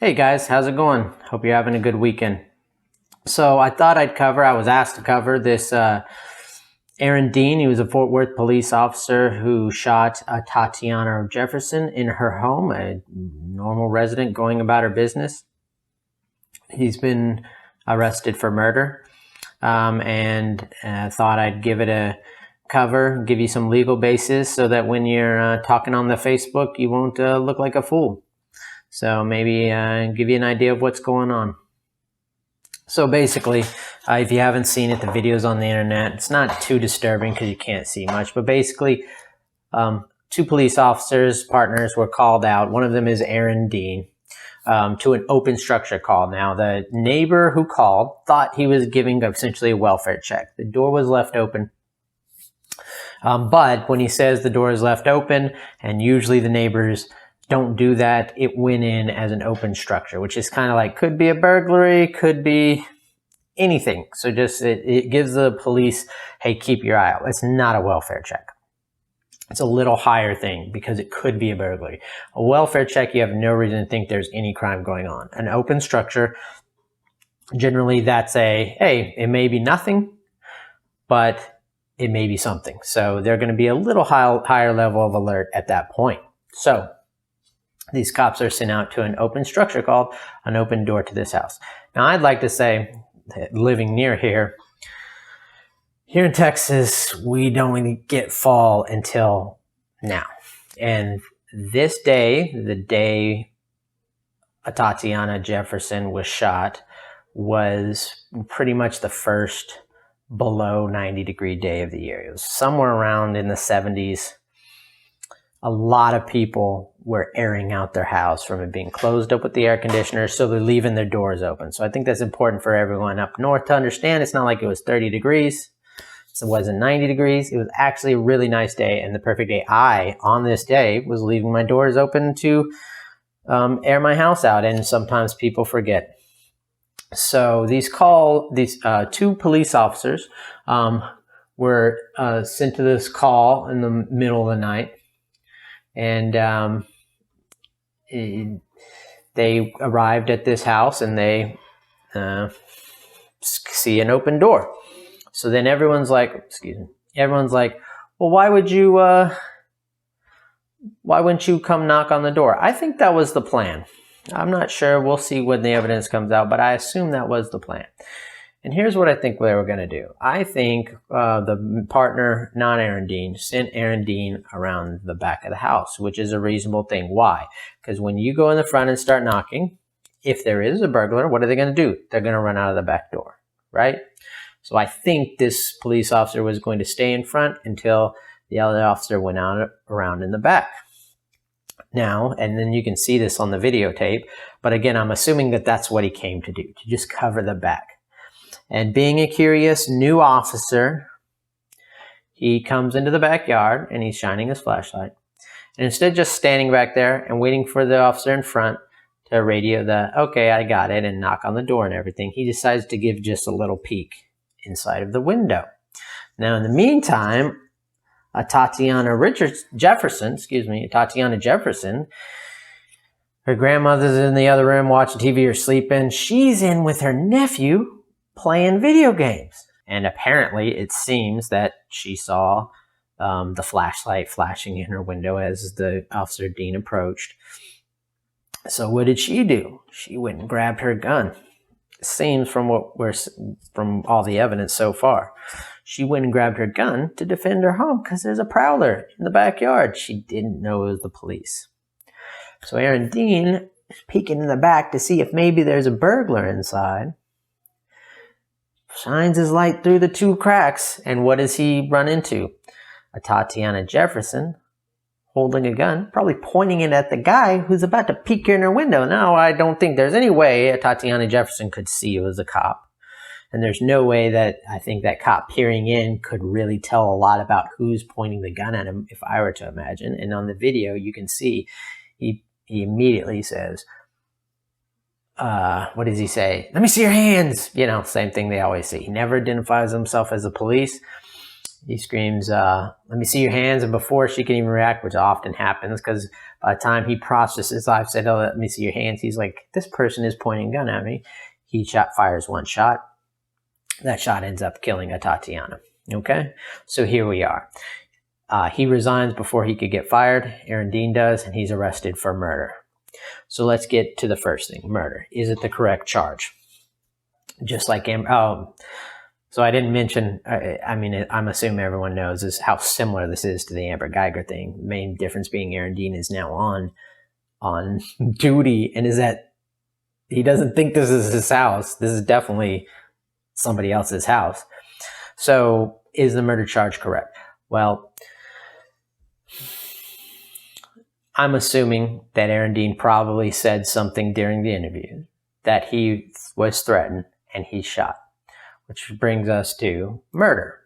Hey guys, how's it going? Hope you're having a good weekend. So I thought I was asked to cover this Aaron Dean. He was a Fort Worth police officer who shot Atatiana Jefferson in her home, a normal resident going about her business. He's been arrested for murder, and thought I'd give it a cover, give you some legal basis so that when you're talking on the Facebook, you won't look like a fool. So maybe give you an idea of what's going on. So basically, if you haven't seen it, the video's on the internet. It's not too disturbing because you can't see much. But basically, two police officers, partners, were called out. One of them is Aaron Dean, to an open structure call. Now, the neighbor who called thought he was giving essentially a welfare check. The door was left open. But when he says the door is left open, and usually the neighbors don't do that, it went in as an open structure, which is kind of like, could be a burglary, could be anything. So just, it gives the police, hey, keep your eye out. It's not a welfare check. It's a little higher thing because it could be a burglary. A welfare check, you have no reason to think there's any crime going on. An open structure, generally that's hey, it may be nothing, but it may be something. So they're going to be a little higher level of alert at that point. So these cops are sent out to an open structure called an open door to this house. Now, I'd like to say that living near here in Texas, we don't really get fall until now. And this day, the day Atatiana Jefferson was shot, was pretty much the first below 90-degree day of the year. It was somewhere around in the 70s. A lot of people were airing out their house from it being closed up with the air conditioner, so they're leaving their doors open. So I think that's important for everyone up north to understand. It's not like it was 30 degrees. So it wasn't 90 degrees. It was actually a really nice day and the perfect day. I, on this day, was leaving my doors open to air my house out, and sometimes people forget. So these two police officers were sent to this call in the middle of the night. And they arrived at this house and they see an open door. So then everyone's like, well, why wouldn't you come knock on the door? I think that was the plan. I'm not sure. We'll see when the evidence comes out, but I assume that was the plan. And here's what I think they were going to do. I think the partner, not Aaron Dean, sent Aaron Dean around the back of the house, which is a reasonable thing. Why? Because when you go in the front and start knocking, if there is a burglar, what are they going to do? They're going to run out of the back door, right? So I think this police officer was going to stay in front until the other officer went out around in the back. Now, and then you can see this on the videotape, but again, I'm assuming that that's what he came to do, to just cover the back. And being a curious new officer, he comes into the backyard and he's shining his flashlight. And instead of just standing back there and waiting for the officer in front to radio okay, I got it, and knock on the door and everything, he decides to give just a little peek inside of the window. Now, in the meantime, Atatiana Jefferson, her grandmother's in the other room watching TV or sleeping. She's in with her nephew playing video games. And apparently it seems that she saw the flashlight flashing in her window as the Officer Dean approached. So what did she do? She went and grabbed her gun. It seems from all the evidence so far, she went and grabbed her gun to defend her home because there's a prowler in the backyard. She didn't know it was the police. So Aaron Dean is peeking in the back to see if maybe there's a burglar inside. Shines his light through the two cracks, and what does he run into? Atatiana Jefferson holding a gun, probably pointing it at the guy who's about to peek in her window. Now, I don't think there's any way Atatiana Jefferson could see it was a cop. And there's no way that I think that cop peering in could really tell a lot about who's pointing the gun at him, if I were to imagine. And on the video, you can see he immediately says, what does he say? Let me see your hands. You know, same thing they always say. He never identifies himself as the police. He screams, let me see your hands. And before she can even react, which often happens, because by the time he processes life, said, oh, let me see your hands. He's like, this person is pointing a gun at me. He fires one shot. That shot ends up killing Atatiana. Okay, so here we are. He resigns before he could get fired. Aaron Dean does, and he's arrested for murder. So let's get to the first thing, murder. Is it the correct charge? Just like so I didn't mention, I mean, I'm assuming everyone knows is how similar this is to the Amber Geiger thing. The main difference being Aaron Dean is now on duty, and is that he doesn't think this is his house. This is definitely somebody else's house. So is the murder charge correct? Well, I'm assuming that Aaron Dean probably said something during the interview that he was threatened and he shot, which brings us to murder.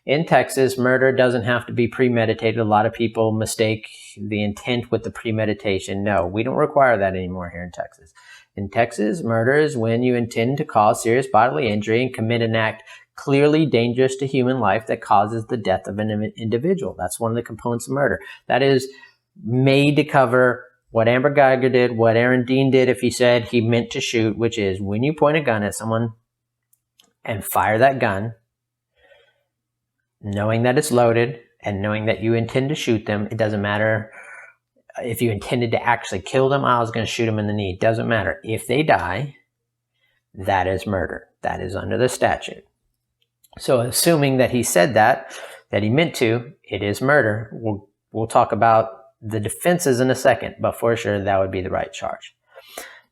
In Texas, murder doesn't have to be premeditated. A lot of people mistake the intent with the premeditation. No, we don't require that anymore here in Texas. In Texas, murder is when you intend to cause serious bodily injury and commit an act clearly dangerous to human life that causes the death of an individual. That's one of the components of murder. That is made to cover what Amber Geiger did, what Aaron Dean did if he said he meant to shoot, which is when you point a gun at someone and fire that gun, knowing that it's loaded and knowing that you intend to shoot them. It doesn't matter if you intended to actually kill them. I was going to shoot them in the knee. It doesn't matter. If they die, that is murder. That is under the statute. So assuming that he said that he meant to, it is murder. We'll talk about the defenses in a second, but for sure that would be the right charge.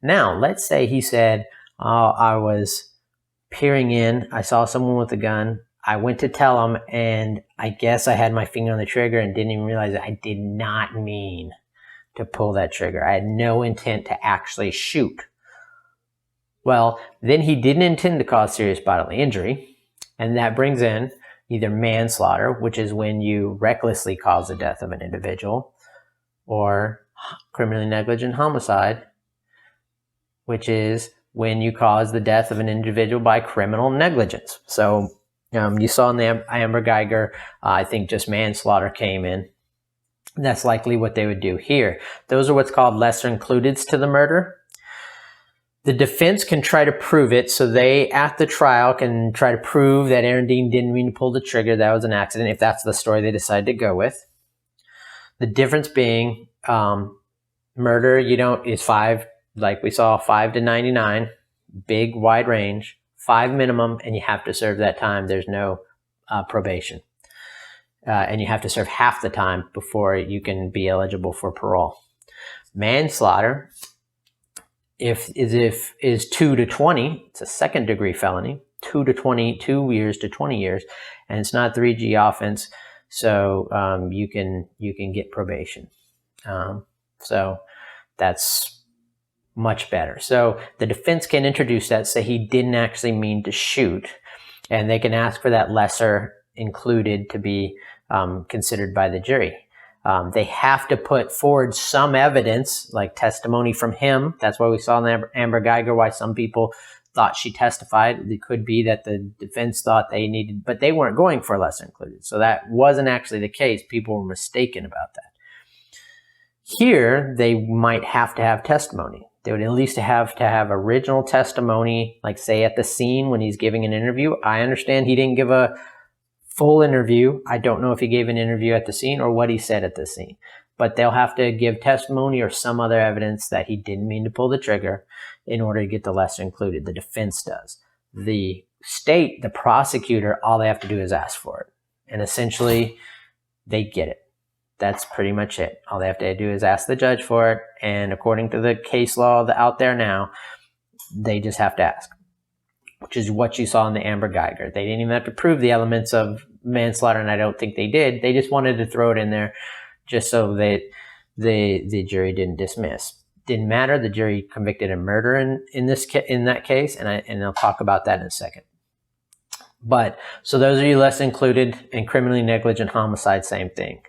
Now, let's say he said, I was peering in, I saw someone with a gun, I went to tell him, and I guess I had my finger on the trigger and didn't even realize that I did not mean to pull that trigger. I had no intent to actually shoot. Well, then he didn't intend to cause serious bodily injury, and that brings in either manslaughter, which is when you recklessly cause the death of an individual, or criminally negligent homicide, which is when you cause the death of an individual by criminal negligence. So you saw in the Amber Geiger, I think just manslaughter came in. That's likely what they would do here. Those are what's called lesser includeds to the murder. The defense can try to prove it, so they, at the trial, can try to prove that Aaron Dean didn't mean to pull the trigger, that was an accident, if that's the story they decide to go with. The difference being, murder, is 5, like we saw, 5 to 99, big, wide range, 5 minimum, and you have to serve that time. There's no probation. And you have to serve half the time before you can be eligible for parole. Manslaughter, is 2 to 20. It's a second degree felony. 2 to 20, 2 years to 20 years, and it's not 3G offense, so you can get probation. So that's much better. So the defense can introduce that, say he didn't actually mean to shoot, and they can ask for that lesser included to be considered by the jury. They have to put forward some evidence, like testimony from him. That's why we saw in Amber Geiger why some people thought she testified. It could be that the defense thought they needed, but they weren't going for a lesser included. So that wasn't actually the case. People were mistaken about that. Here, they might have to have testimony. They would at least have to have original testimony, like say at the scene when he's giving an interview. I understand he didn't give a full interview. I don't know if he gave an interview at the scene or what he said at the scene, but they'll have to give testimony or some other evidence that he didn't mean to pull the trigger in order to get the lesser included. The defense does. The state, the prosecutor, all they have to do is ask for it. And essentially, they get it. That's pretty much it. All they have to do is ask the judge for it. And according to the case law out there now, they just have to ask, which is what you saw in the Amber Geiger. They didn't even have to prove the elements of manslaughter, and I don't think they did. They just wanted to throw it in there just so that the jury didn't dismiss. Didn't matter. The jury convicted him murder in that case, and I'll talk about that in a second. But so those are you less included, and criminally negligent homicide, same thing.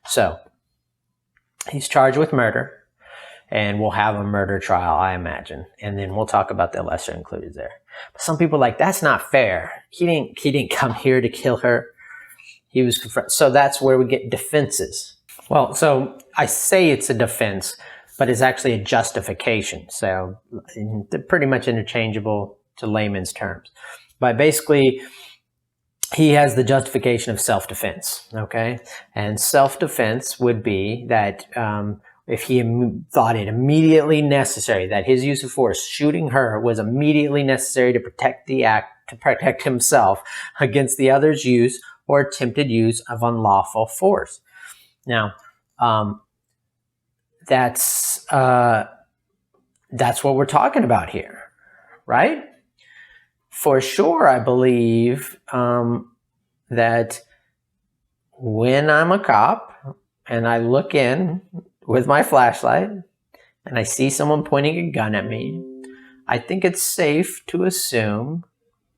So he's charged with murder, and we'll have a murder trial, I imagine, and then we'll talk about the lesser included there. But some people are like, that's not fair. He didn't come here to kill her. So that's where we get defenses. Well, so I say it's a defense, but it's actually a justification. So they're pretty much interchangeable to layman's terms. But basically, he has the justification of self-defense, okay? And self-defense would be that if he thought it immediately necessary, that his use of force, shooting her, was immediately necessary to protect himself against the other's use or attempted use of unlawful force. Now, that's what we're talking about here, right? For sure, I believe that when I'm a cop and I look in with my flashlight and I see someone pointing a gun at me, I think it's safe to assume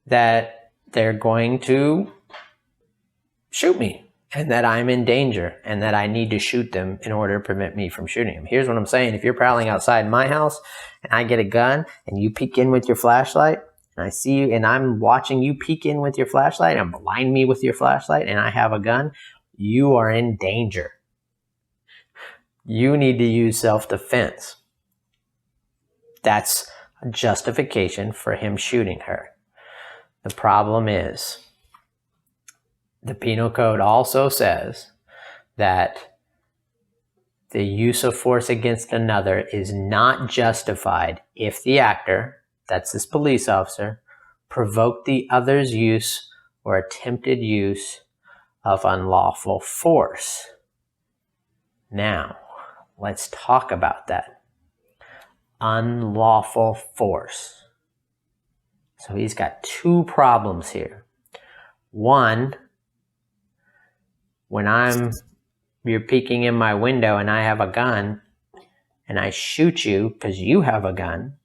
that they're going to shoot me and that I'm in danger and that I need to shoot them in order to prevent me from shooting them. Here's what I'm saying. If you're prowling outside my house and I get a gun and you peek in with your flashlight, and I see you and I'm watching you peek in with your flashlight and blind me with your flashlight and I have a gun, you are in danger. You need to use self-defense. That's a justification for him shooting her. The problem is, the Penal Code also says that the use of force against another is not justified if the actor, that's this police officer, provoked the other's use or attempted use of unlawful force. Now, let's talk about that. Unlawful force. So he's got two problems here. One, when you're peeking in my window and I have a gun and I shoot you because you have a gun,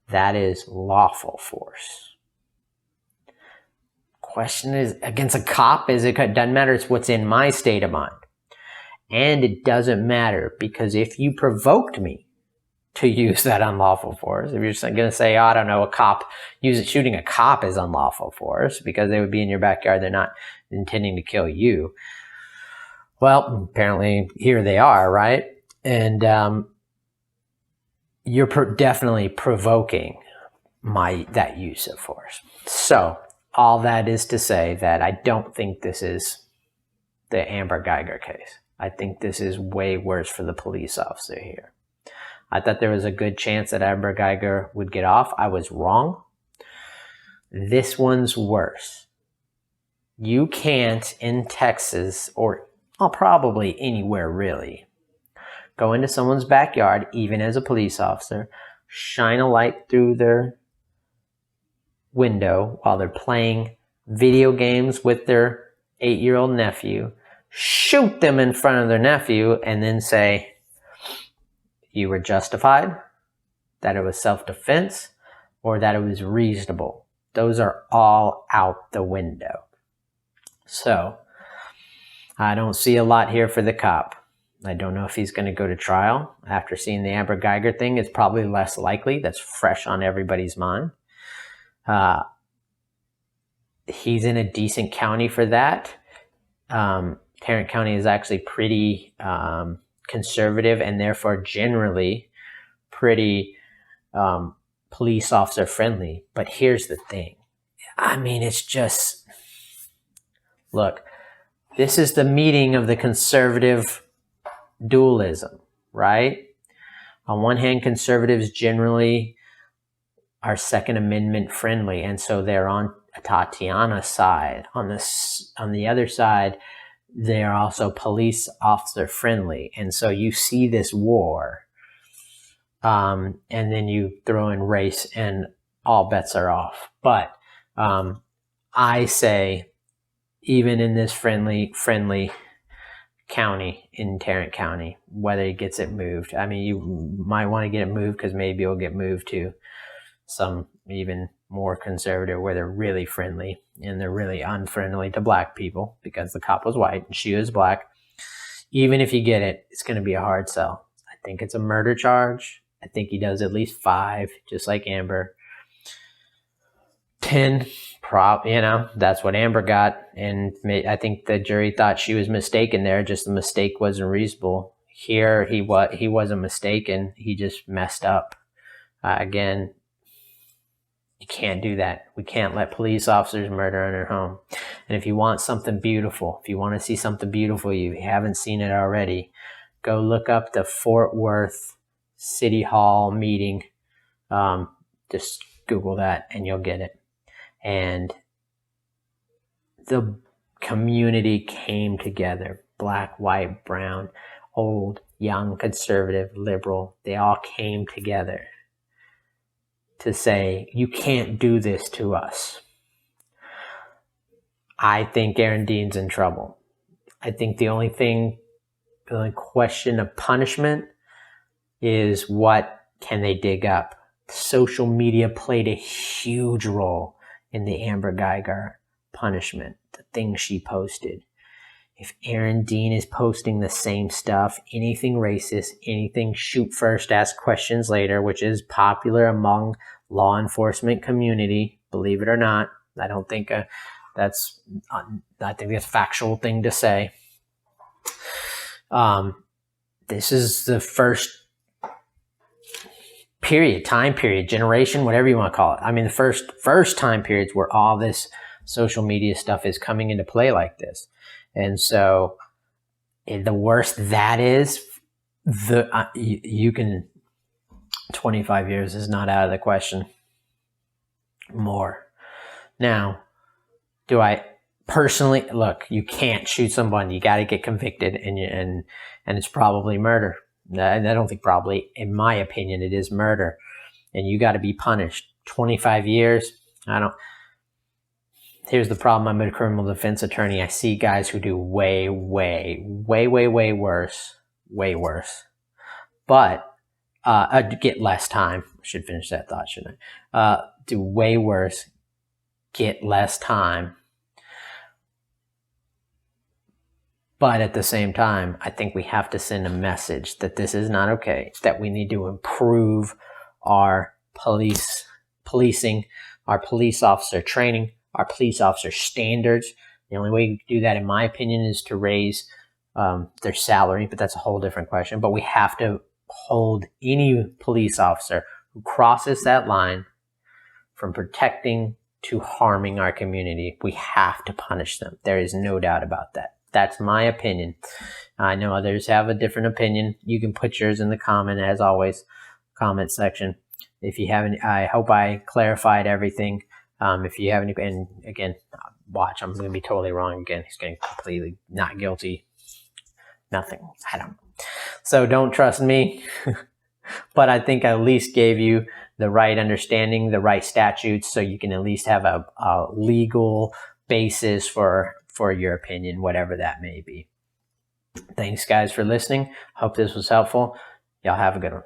that is lawful force. Question is, against a cop, it doesn't matter, it's what's in my state of mind. And it doesn't matter because if you provoked me to use that unlawful force, if you're just going to say, oh, I don't know, shooting a cop is unlawful force because they would be in your backyard, they're not intending to kill you. Well, apparently here they are, right? And you're definitely provoking that use of force. So all that is to say that I don't think this is the Amber Geiger case. I think this is way worse for the police officer here. I thought there was a good chance that Amber Geiger would get off. I was wrong. This one's worse. You can't, in Texas, or probably anywhere really, go into someone's backyard, even as a police officer, shine a light through their window while they're playing video games with their 8-year-old nephew, shoot them in front of their nephew, and then say, you were justified, that it was self-defense, or that it was reasonable. Those are all out the window. So, I don't see a lot here for the cop. I don't know if he's going to go to trial. After seeing the Amber Geiger thing, it's probably less likely. That's fresh on everybody's mind. He's in a decent county for that. Tarrant County is actually pretty conservative and therefore generally pretty police officer friendly. But here's the thing. I mean, it's just, look, this is the meeting of the conservative dualism, right? On one hand, conservatives generally are Second Amendment friendly, and so they're on Atatiana's side. On the other side, they are also police officer friendly, and so you see this war, and then you throw in race, and all bets are off. But I say, even in this friendly county, in Tarrant County, whether he gets it moved. I mean, you might want to get it moved because maybe it'll get moved to some even more conservative where they're really friendly and they're really unfriendly to black people because the cop was white and she was black. Even if you get it, it's going to be a hard sell. I think it's a murder charge. I think he does at least 5, just like Amber. And that's what Amber got. And I think the jury thought she was mistaken there. Just the mistake wasn't reasonable. Here, he wasn't mistaken. He just messed up. Again, you can't do that. We can't let police officers murder in our home. And if you want something beautiful, if you want to see something beautiful, you haven't seen it already, go look up the Fort Worth City Hall meeting. Just Google that and you'll get it. And the community came together. Black, white, brown, old, young, conservative, liberal. They all came together to say, you can't do this to us. I think Aaron Dean's in trouble. I think the only question of punishment is what can they dig up. Social media played a huge role in the Amber Guyger punishment, the things she posted. If Aaron Dean is posting the same stuff, anything racist, anything shoot first, ask questions later, which is popular among law enforcement community, believe it or not. I think that's a factual thing to say. This is the first time period, generation, whatever you want to call it. I mean, the first time periods where all this social media stuff is coming into play like this. And so the worse that is, you can, 25 years is not out of the question. More. Now, do I personally, look, you can't shoot someone. You got to get convicted and it's probably murder. I don't think probably, in my opinion, it is murder and you got to be punished. 25 years. Here's the problem. I'm a criminal defense attorney. I see guys who do way worse. But get less time. I should finish that thought, shouldn't I? Do way worse, get less time. But at the same time, I think we have to send a message that this is not okay, that we need to improve our policing, our police officer training, our police officer standards. The only way you can do that, in my opinion, is to raise their salary, but that's a whole different question. But we have to hold any police officer who crosses that line from protecting to harming our community. We have to punish them. There is no doubt about that. That's my opinion. I know others have a different opinion. You can put yours in the comment, as always, comment section. If you haven't, I hope I clarified everything. If you have any, and again, watch, I'm going to be totally wrong again. He's getting completely not guilty. Nothing. I don't know. So don't trust me. But I think I at least gave you the right understanding, the right statutes, so you can at least have a legal basis for your opinion, whatever that may be. Thanks, guys, for listening. Hope this was helpful. Y'all have a good one.